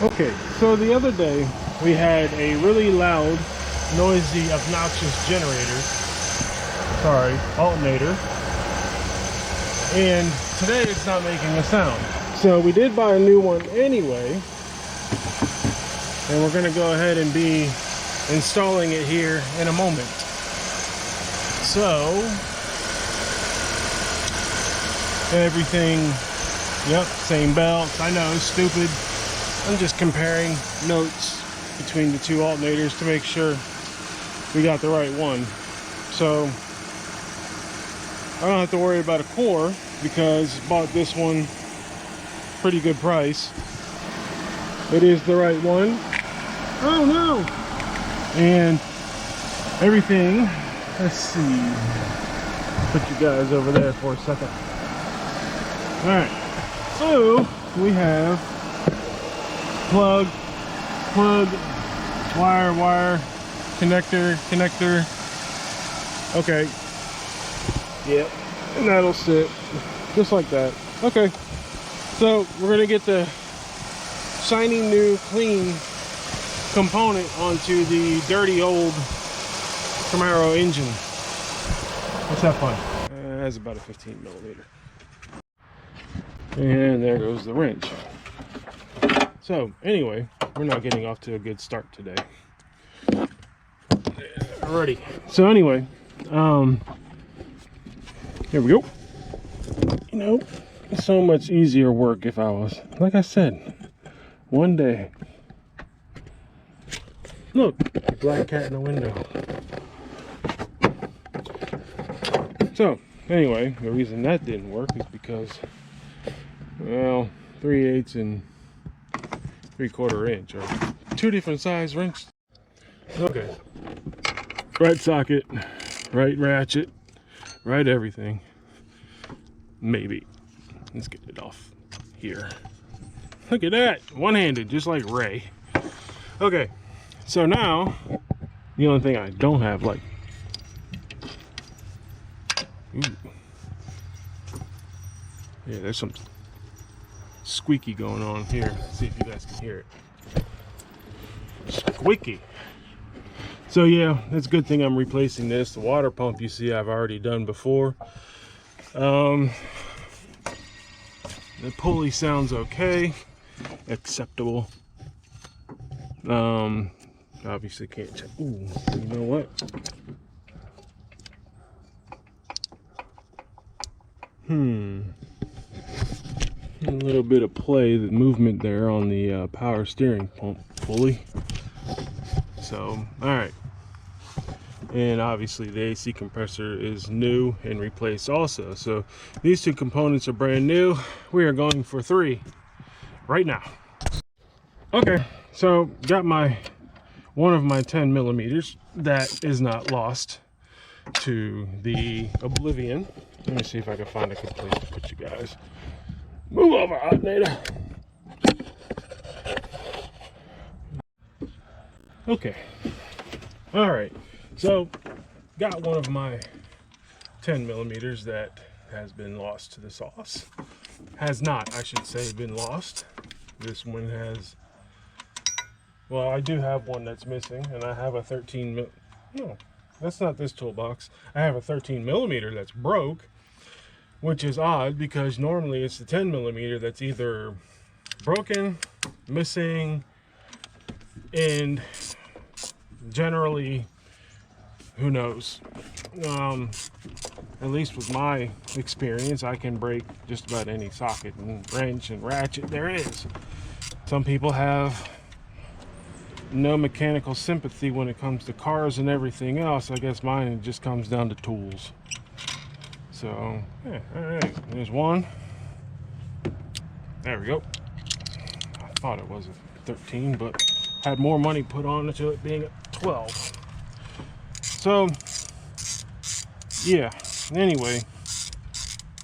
Okay, so the other day we had a really loud, noisy, obnoxious generator. Sorry, alternator. And today it's not making a sound. So we did buy a new one anyway. And we're going to go ahead and be installing it here in a moment. So, everything, yep, same belts. I know, stupid. I'm just comparing notes between the two alternators to make sure we got the right one. So I don't have to worry about a core because I bought this one pretty good price. It is the right one. Oh no! And everything, let's see. Put you guys over there for a second. Alright, so we have plug, wire, connector. Okay. Yep. And that'll sit just like that. Okay. So we're gonna get the shiny new clean component onto the dirty old Camaro engine. Let's have fun. It has about a 15mm. And there goes the wrench. So anyway, we're not getting off to a good start today. Alrighty. So anyway, here we go. You know, it's so much easier work if I was, like I said, one day. Look, black cat in the window. So anyway, the reason that didn't work is because, well, 3/8 and 3/4 inch are two different size wrenches. Okay, right socket, right ratchet, right everything. Maybe. Let's get it off here. Look at that, one-handed, just like Ray. Okay, so now the only thing I don't have, like, ooh, yeah, there's some squeaky going on here. Let's see if you guys can hear it. Squeaky. So yeah, it's a good thing I'm replacing this. The water pump, you see, I've already done before. The pulley sounds okay, acceptable. Obviously can't check. Ooh, you know what? A little bit of play, the movement there on the power steering pump pulley. So, alright. And obviously the AC compressor is new and replaced also. So these two components are brand new. We are going for 3 right now. Okay, so got one of my 10mm that is not lost to the oblivion. Let me see if I can find a good place to put you guys. Move over, Alternator. Okay. All right. So, got one of my 10mm that has been lost to the sauce. Has not, I should say, been lost. This one has. Well, I do have one that's missing, and I have a 13mm. No, that's not this toolbox. I have a 13mm that's broke. Which is odd because normally it's the 10mm that's either broken, missing, and generally, who knows. At least with my experience, I can break just about any socket and wrench and ratchet there is. Some people have no mechanical sympathy when it comes to cars and everything else. I guess mine just comes down to tools. So, yeah, all right, there's one. There we go. I thought it was a 13, but had more money put on to it being a 12. So, yeah, anyway,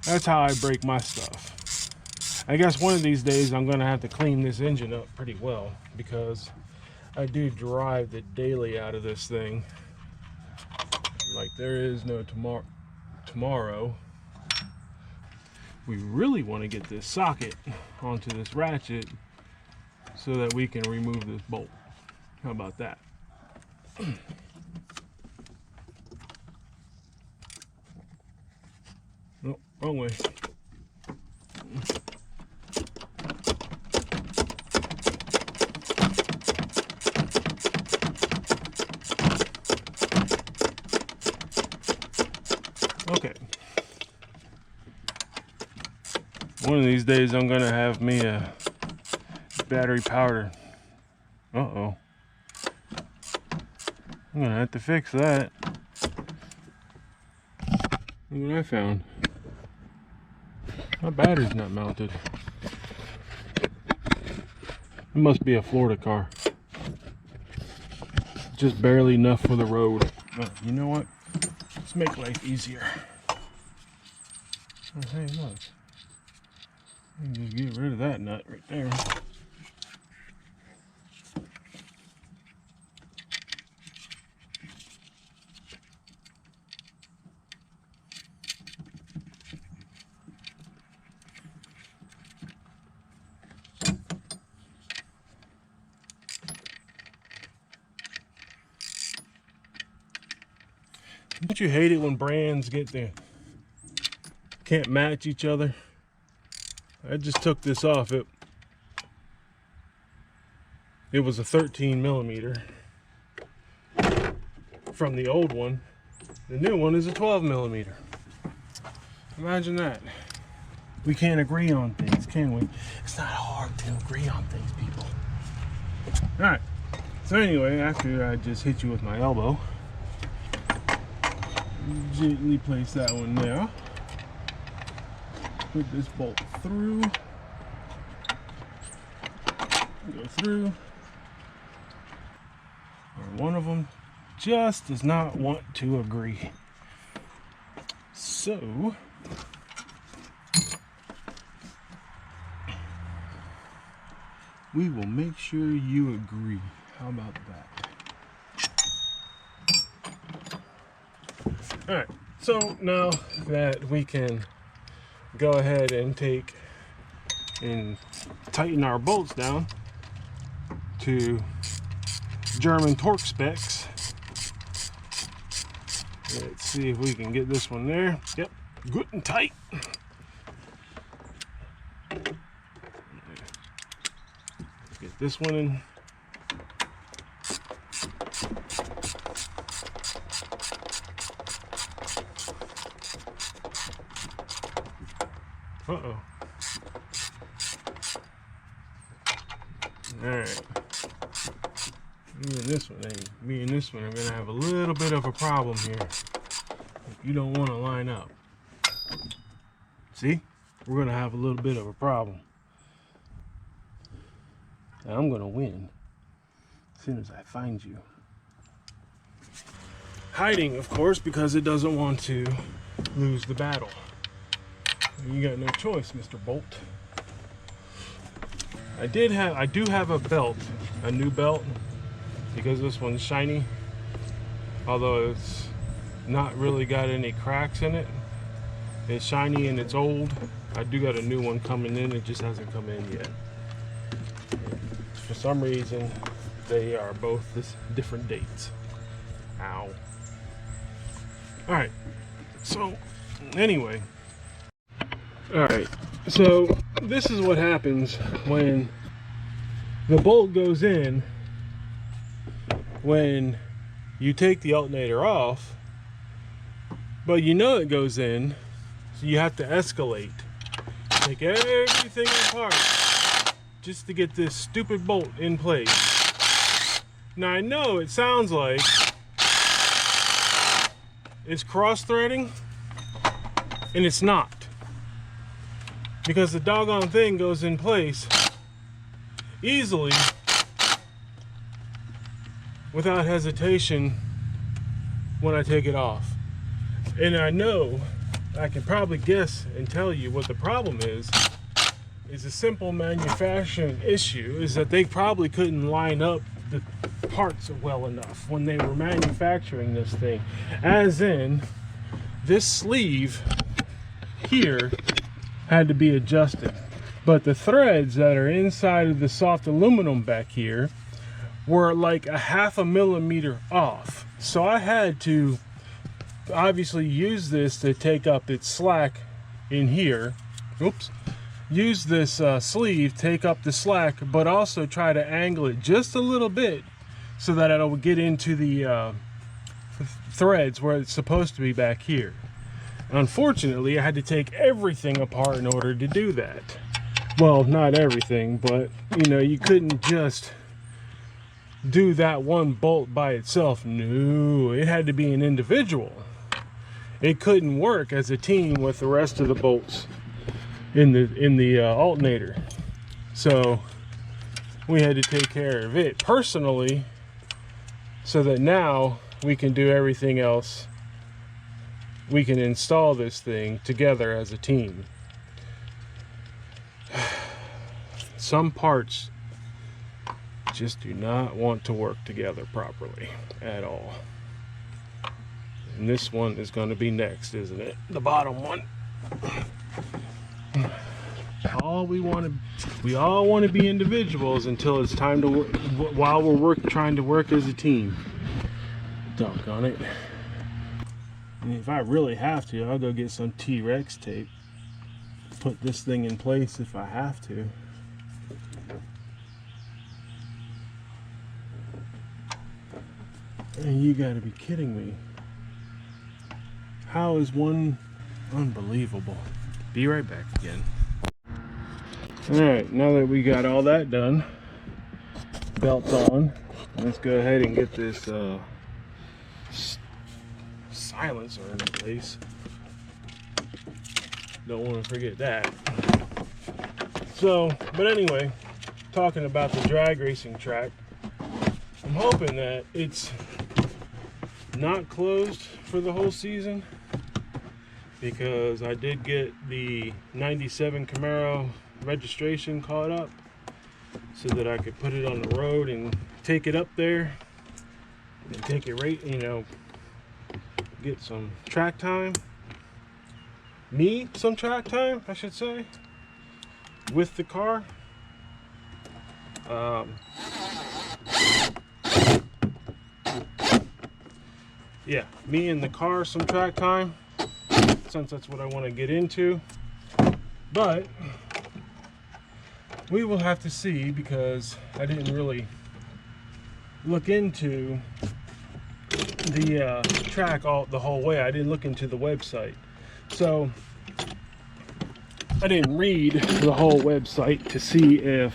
that's how I break my stuff. I guess one of these days I'm gonna have to clean this engine up pretty well because I do drive the daily out of this thing. Like there is no tomorrow. We really want to get this socket onto this ratchet so that we can remove this bolt. How about that? No, wrong way. Okay. One of these days I'm gonna have me a battery powered. Uh-oh. I'm gonna have to fix that. Look what I found. My battery's not mounted. It must be a Florida car. Just barely enough for the road. But you know what? Let's make life easier. Oh, hey, look. I can just get rid of that nut right there. Don't you hate it when brands can't match each other? I just took this off. It was a 13 millimeter from the old one. The new one is a 12 millimeter. Imagine that. We can't agree on things, can we? It's not hard to agree on things, people. All right. So anyway, after I just hit you with my elbow, gently place that one there. Put this bolt through. Go through. Or one of them just does not want to agree. So we will make sure you agree. How about that? All right, so now that we can go ahead and take and tighten our bolts down to German torque specs. Let's see if we can get this one there. Yep, good and tight. Get this one in. Uh-oh. Alright. Me and this one are gonna have a little bit of a problem here. You don't want to line up. See? We're gonna have a little bit of a problem. Now I'm gonna win as soon as I find you. Hiding, of course, because it doesn't want to lose the battle. You got no choice, Mr. Bolt. I do have a belt, a new belt, because this one's shiny. Although it's not really got any cracks in it. It's shiny and it's old. I do got a new one coming in, it just hasn't come in yet. For some reason, they are both different dates. Ow. Alright, so anyway. Alright, so this is what happens when the bolt goes in when you take the alternator off, but you know it goes in, so you have to escalate. Take everything apart just to get this stupid bolt in place. Now I know it sounds like it's cross-threading, and it's not. Because the doggone thing goes in place easily without hesitation when I take it off. And I know, I can probably guess and tell you what the problem is a simple manufacturing issue, is that they probably couldn't line up the parts well enough when they were manufacturing this thing. As in, this sleeve here had to be adjusted. but the threads that are inside of the soft aluminum back here were like a 1/2 millimeter off. So I had to obviously use this to take up its slack in here. Oops. Use this sleeve, take up the slack, but also try to angle it just a little bit so that it'll get into the threads where it's supposed to be back here. Unfortunately, I had to take everything apart in order to do that. Well, not everything, but you know, you couldn't just do that one bolt by itself. No, it had to be an individual. It couldn't work as a team with the rest of the bolts in the alternator. So we had to take care of it personally so that now we can do everything else. We can install this thing together as a team. Some parts just do not want to work together properly at all. And this one is going to be next, isn't it? The bottom one. We all want to be individuals until it's time to work, while we're trying to work as a team. Doggone it. And if I really have to, I'll go get some T-Rex tape. Put this thing in place if I have to. And you gotta be kidding me. How is one unbelievable? Be right back again. Alright, now that we got all that done, belts on, let's go ahead and get this silencer in place. Don't want to forget that. So, but anyway, talking about the drag racing track, I'm hoping that it's not closed for the whole season, because I did get the 97 Camaro registration caught up so that I could put it on the road and take it up there and take it right, you know, get some track time, some track time, I should say, with the car. Yeah, me and the car some track time, since that's what I want to get into. But we will have to see, because I didn't really look into the track the whole way. I didn't look into the website, so I didn't read the whole website to see if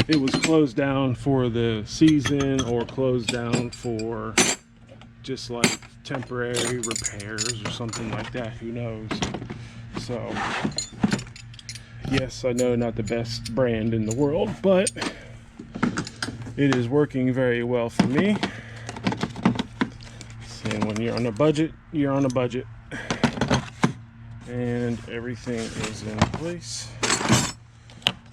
it was closed down for the season or closed down for just like temporary repairs or something like that. Who knows? So yes, I know, not the best brand in the world, but it is working very well for me. And when you're on a budget, you're on a budget. And everything is in place.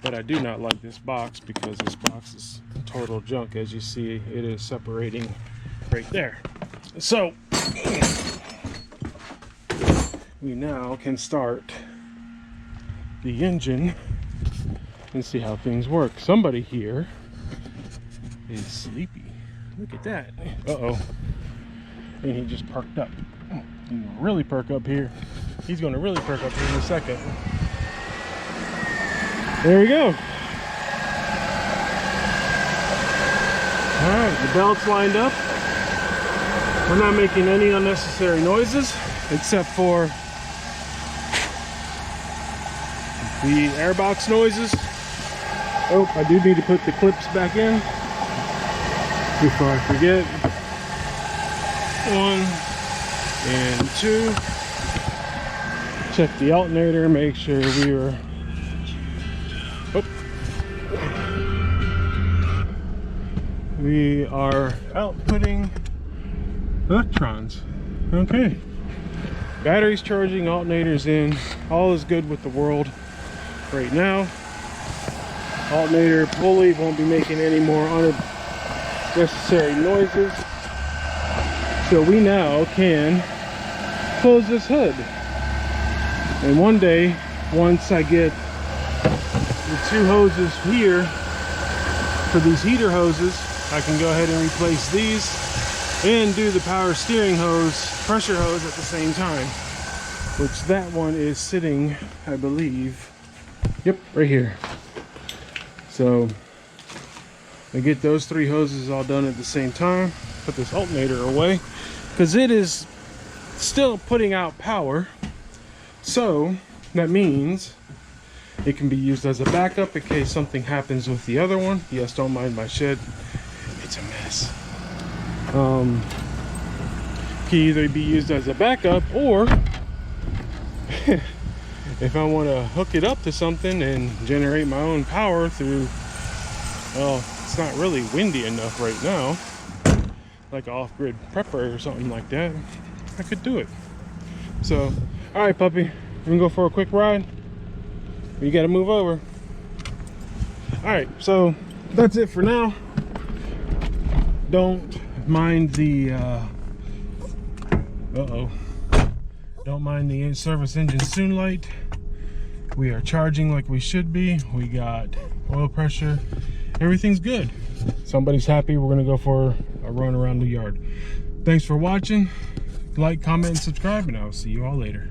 But I do not like this box, because this box is total junk. As you see, it is separating right there. So we now can start the engine and see how things work. Somebody here is sleepy. Look at that. Uh-oh. And he just perked up. He's gonna really perk up here. He's gonna really perk up here in a second. There we go. Alright, the belt's lined up. We're not making any unnecessary noises, except for the airbox noises. Oh, I do need to put the clips back in before I forget. 1 and 2. Check the alternator, make sure we were. We are outputting electrons. Okay. Batteries charging, alternators in. All is good with the world right now. Alternator pulley won't be making any more unnecessary noises. So we now can close this hood. And one day, once I get 2 hoses here for these heater hoses. I can go ahead and replace these and do the power steering hose, pressure hose at the same time, which that one is sitting, I believe, yep, right here. So I get those 3 hoses all done at the same time. Put this alternator away because it is still putting out power, so that means it can be used as a backup in case something happens with the other one. Yes, don't mind my shed, it's a mess. Can either be used as a backup, or if I want to hook it up to something and generate my own power through, well, it's not really windy enough right now, like off-grid prepper or something like that, I could do it. So, all right, puppy, we're gonna go for a quick ride. You gotta move over. All right, so that's it for now. Don't mind the don't mind the service engine soon light. We are charging like we should be. We got oil pressure, everything's good. Somebody's happy. We're gonna go for a run around the yard. Thanks for watching. Like, comment, and subscribe, and I'll see you all later.